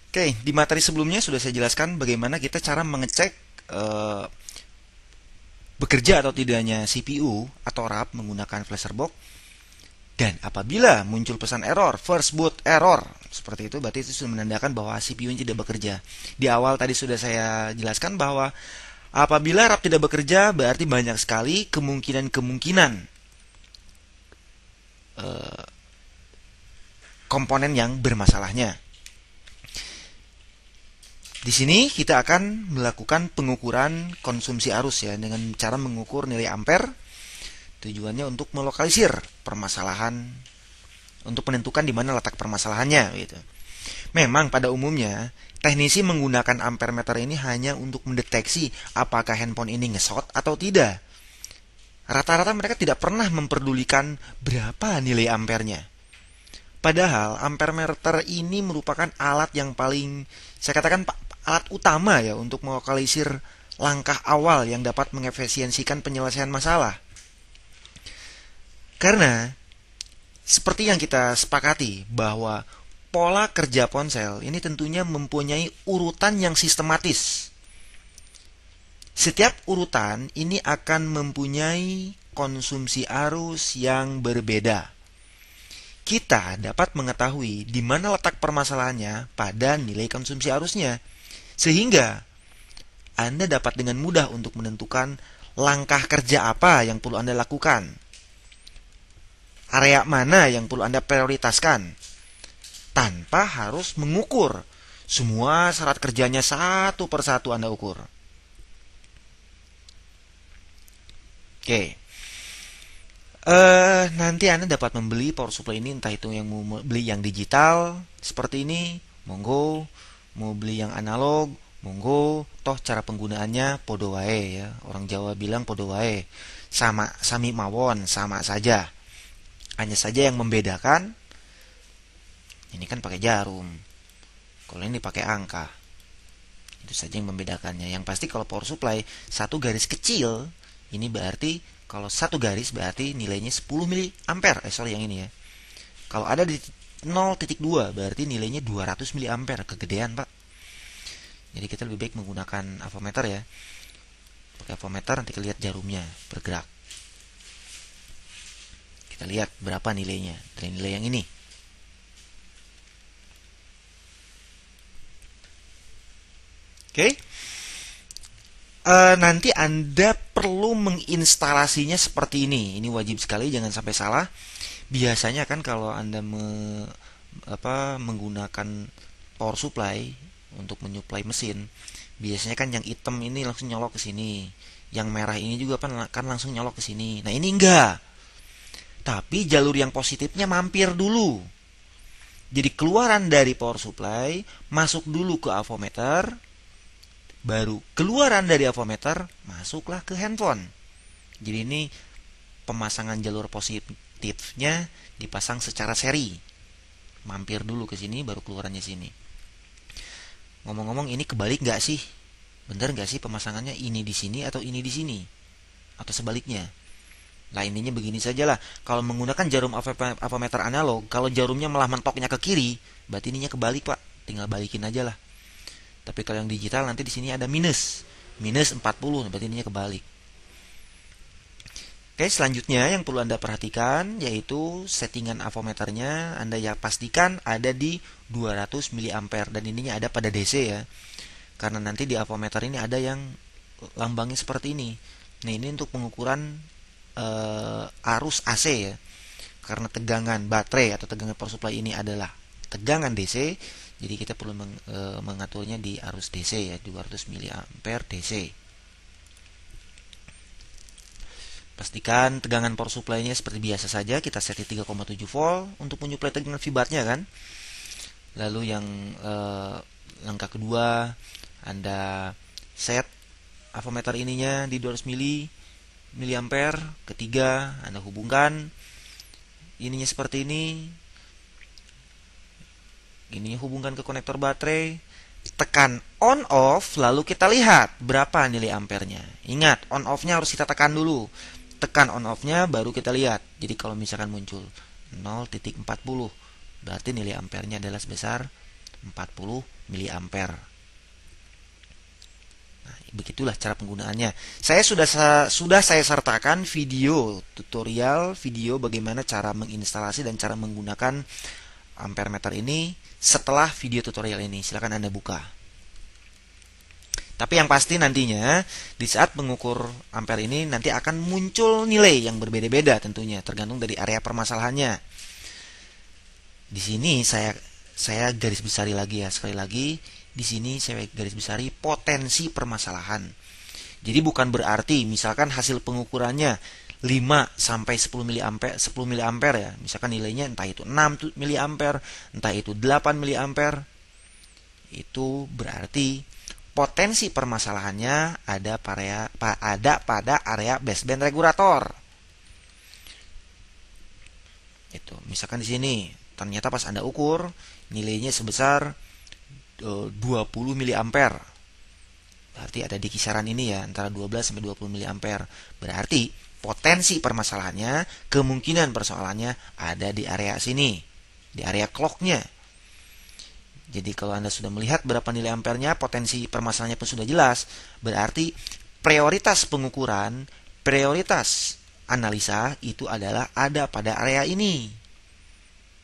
Oke, di materi sebelumnya sudah saya jelaskan bagaimana kita cara mengecek eh, bekerja atau tidaknya CPU atau RAM menggunakan FlashArbox. Dan apabila muncul pesan error, first boot error, seperti itu berarti itu sudah menandakan bahwa CPU-nya tidak bekerja. Di awal tadi sudah saya jelaskan bahwa apabila RAM tidak bekerja berarti banyak sekali kemungkinan-kemungkinan eh, komponen yang bermasalahnya. Di sini kita akan melakukan pengukuran konsumsi arus ya dengan cara mengukur nilai ampere. Tujuannya untuk melokalisir permasalahan, untuk menentukan di mana letak permasalahannya gitu. Memang pada umumnya teknisi menggunakan ampere meter ini hanya untuk mendeteksi apakah handphone ini ngesot atau tidak. Rata-rata mereka tidak pernah memperdulikan berapa nilai ampernya. Padahal ampere meter ini merupakan alat yang paling, saya katakan alat utama ya untuk melokalisir langkah awal yang dapat mengefisiensikan penyelesaian masalah. Karena seperti yang kita sepakati bahwa pola kerja ponsel ini tentunya mempunyai urutan yang sistematis. Setiap urutan ini akan mempunyai konsumsi arus yang berbeda. Kita dapat mengetahui di mana letak permasalahannya pada nilai konsumsi arusnya. Sehingga Anda dapat dengan mudah untuk menentukan langkah kerja apa yang perlu Anda lakukan. Area mana yang perlu Anda prioritaskan tanpa harus mengukur semua syarat kerjanya satu persatu Anda ukur. Oke. Nanti Anda dapat membeli power supply ini, entah itu yang mau beli yang digital seperti ini, monggo. Mau beli yang analog, monggo. Toh cara penggunaannya podo wae ya. Orang Jawa bilang podo wae. Sama sami mawon, sama saja. Hanya saja yang membedakan ini kan pakai jarum. Kalau ini pakai angka. Itu saja yang membedakannya. Yang pasti kalau power supply satu garis kecil, ini berarti kalau satu garis berarti nilainya 10 mili ampere. Sorry yang ini ya. Kalau ada di 0,2 berarti nilainya 200 mili ampere. Kegedean, Pak. Jadi kita lebih baik menggunakan avometer ya. Pakai avometer nanti kita lihat jarumnya bergerak. Kita lihat berapa nilainya dari nilai yang ini. Oke. Nanti Anda perlu menginstalasinya seperti ini. Ini wajib sekali, jangan sampai salah. Biasanya kan kalau Anda menggunakan power supply untuk menyuplai mesin, biasanya kan yang hitam ini langsung nyolok ke sini. Yang merah ini juga kan langsung nyolok ke sini. Nah, ini enggak. Tapi jalur yang positifnya mampir dulu. Jadi keluaran dari power supply masuk dulu ke avometer, baru keluaran dari avometer masuklah ke handphone. Jadi ini pemasangan jalur positifnya dipasang secara seri. Mampir dulu ke sini baru keluarannya sini. Ngomong-ngomong ini kebalik nggak sih? Bener nggak sih pemasangannya ini di sini atau ini di sini? Atau sebaliknya? Lah intinya begini sajalah. Kalau menggunakan jarum avometer analog, kalau jarumnya malah mentoknya ke kiri, berarti ininya kebalik, Pak. Tinggal balikin aja lah. Tapi kalau yang digital nanti di sini ada minus. Minus 40, berarti ininya kebalik. Oke, selanjutnya yang perlu Anda perhatikan yaitu settingan avometernya. Anda ya pastikan ada di 200 mA dan ininya ada pada DC ya. Karena nanti di avometer ini ada yang lambangnya seperti ini. Nah, ini untuk pengukuran arus AC ya. Karena tegangan baterai atau tegangan power supply ini adalah tegangan DC, jadi kita perlu mengaturnya di arus DC ya, 200 mA DC. Pastikan tegangan power supply-nya seperti biasa saja, kita set di 3,7 volt untuk menyuplai tegangan VBAT-nya kan. Lalu yang langkah kedua, Anda set avometer ininya di 200 miliampere. Ketiga, Anda hubungkan ininya seperti ini. Ini hubungkan ke konektor baterai. Tekan on off, lalu kita lihat berapa nilai ampernya. Ingat, on off-nya harus kita tekan dulu. Tekan on off-nya baru kita lihat. Jadi kalau misalkan muncul 0,40, berarti nilai ampernya adalah sebesar 40 miliampere. Nah, begitulah cara penggunaannya. Sudah saya sertakan video tutorial video bagaimana cara menginstalasi dan cara menggunakan ampere meter ini setelah video tutorial ini. Silakan Anda buka. Tapi yang pasti nantinya di saat mengukur ampere ini nanti akan muncul nilai yang berbeda-beda tentunya tergantung dari area permasalahannya. Di sini saya garis besari lagi ya, sekali lagi di sini saya garis besari potensi permasalahan. Jadi bukan berarti misalkan hasil pengukurannya 5 sampai 10 miliampere ya. Misalkan nilainya entah itu 6 miliampere, entah itu 8 miliampere. Itu berarti potensi permasalahannya ada pada area baseband regulator. Itu, misalkan di sini ternyata pas Anda ukur nilainya sebesar 20 miliampere. Berarti ada di kisaran ini ya, antara 12 sampai 20 miliampere. Berarti potensi permasalahannya, kemungkinan persoalannya ada di area sini, di area clocknya. Jadi kalau Anda sudah melihat berapa nilai ampernya, potensi permasalahannya pun sudah jelas. Berarti prioritas pengukuran, prioritas analisa itu adalah ada pada area ini.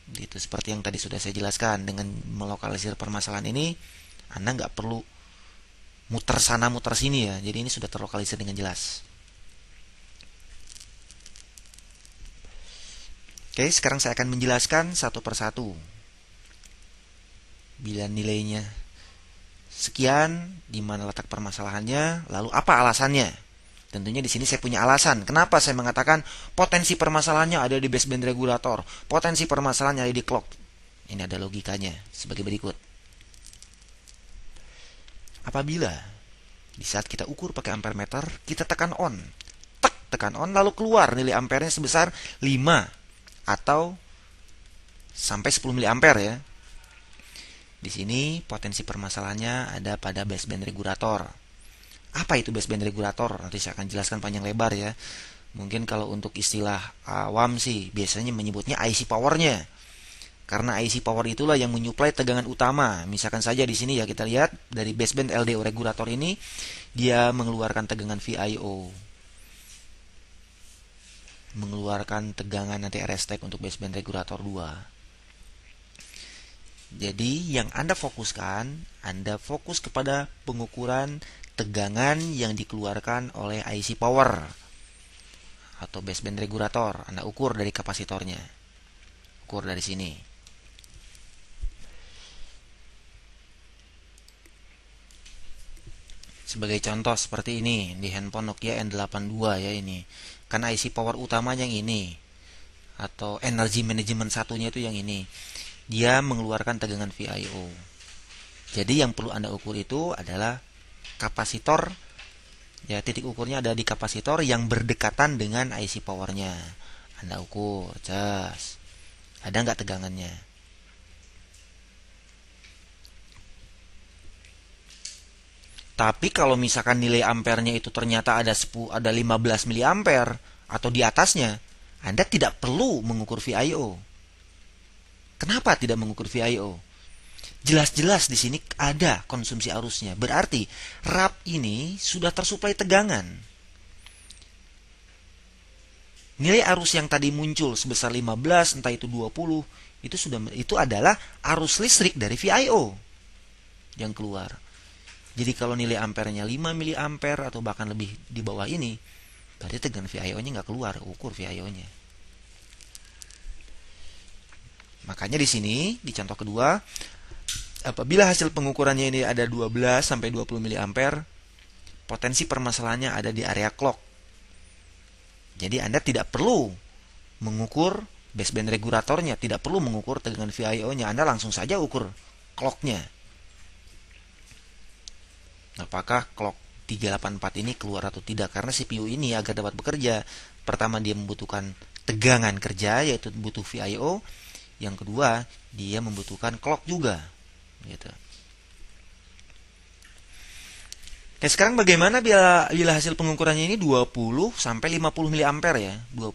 Gitu, seperti yang tadi sudah saya jelaskan. Dengan melokalisir permasalahan ini, Anda nggak perlu muter sana muter sini ya. Jadi ini sudah terlokalisir dengan jelas. Oke, sekarang saya akan menjelaskan satu persatu. Bila nilainya sekian, di mana letak permasalahannya, lalu apa alasannya? Tentunya di sini saya punya alasan. Kenapa saya mengatakan potensi permasalahannya ada di baseband regulator, potensi permasalahannya ada di clock. Ini ada logikanya sebagai berikut. Apabila di saat kita ukur pakai ampere meter, kita tekan on, tekan on, lalu keluar nilai ampernya sebesar 5 atau sampai 10 miliampere ya. Di sini potensi permasalahannya ada pada baseband regulator. Apa itu baseband regulator? Nanti saya akan jelaskan panjang lebar ya. Mungkin kalau untuk istilah awam sih biasanya menyebutnya IC powernya. Karena IC power itulah yang menyuplai tegangan utama. Misalkan saja di sini ya kita lihat dari baseband LDO regulator ini dia mengeluarkan tegangan VIO. Mengeluarkan tegangan nanti RSTEC untuk baseband regulator 2. Jadi yang Anda fokuskan, Anda fokus kepada pengukuran tegangan yang dikeluarkan oleh IC power atau baseband regulator. Anda ukur dari kapasitornya. Ukur dari sini. Sebagai contoh seperti ini di handphone Nokia N82 ya ini. Karena IC power utamanya yang ini atau energy management satunya itu yang ini. Dia mengeluarkan tegangan VIO. Jadi yang perlu Anda ukur itu adalah kapasitor. Ya, titik ukurnya ada di kapasitor yang berdekatan dengan IC powernya. Anda ukur, cas. Ada nggak tegangannya? Tapi kalau misalkan nilai ampernya itu ternyata ada 15 miliampere atau di atasnya, Anda tidak perlu mengukur VIO. Kenapa tidak mengukur VIO? Jelas-jelas di sini ada konsumsi arusnya. Berarti rap ini sudah tersuplai tegangan. Nilai arus yang tadi muncul sebesar 15, entah itu 20, itu adalah arus listrik dari VIO yang keluar. Jadi kalau nilai ampernya 5 miliampere atau bahkan lebih di bawah ini, berarti tegangan VIO-nya nggak keluar, ukur VIO-nya. Makanya di sini, di contoh kedua, apabila hasil pengukurannya ini ada 12 sampai 20 miliampere, potensi permasalahannya ada di area clock. Jadi Anda tidak perlu mengukur baseband regulatornya, tidak perlu mengukur tegangan VIO-nya, Anda langsung saja ukur clock-nya. Apakah clock 384 ini keluar atau tidak? Karena CPU ini agar dapat bekerja, pertama dia membutuhkan tegangan kerja, yaitu butuh VIO. Yang kedua, dia membutuhkan clock juga. Gitu. Oke, sekarang bagaimana bila hasil pengukurannya ini 20 sampai 50 miliampere ya? 20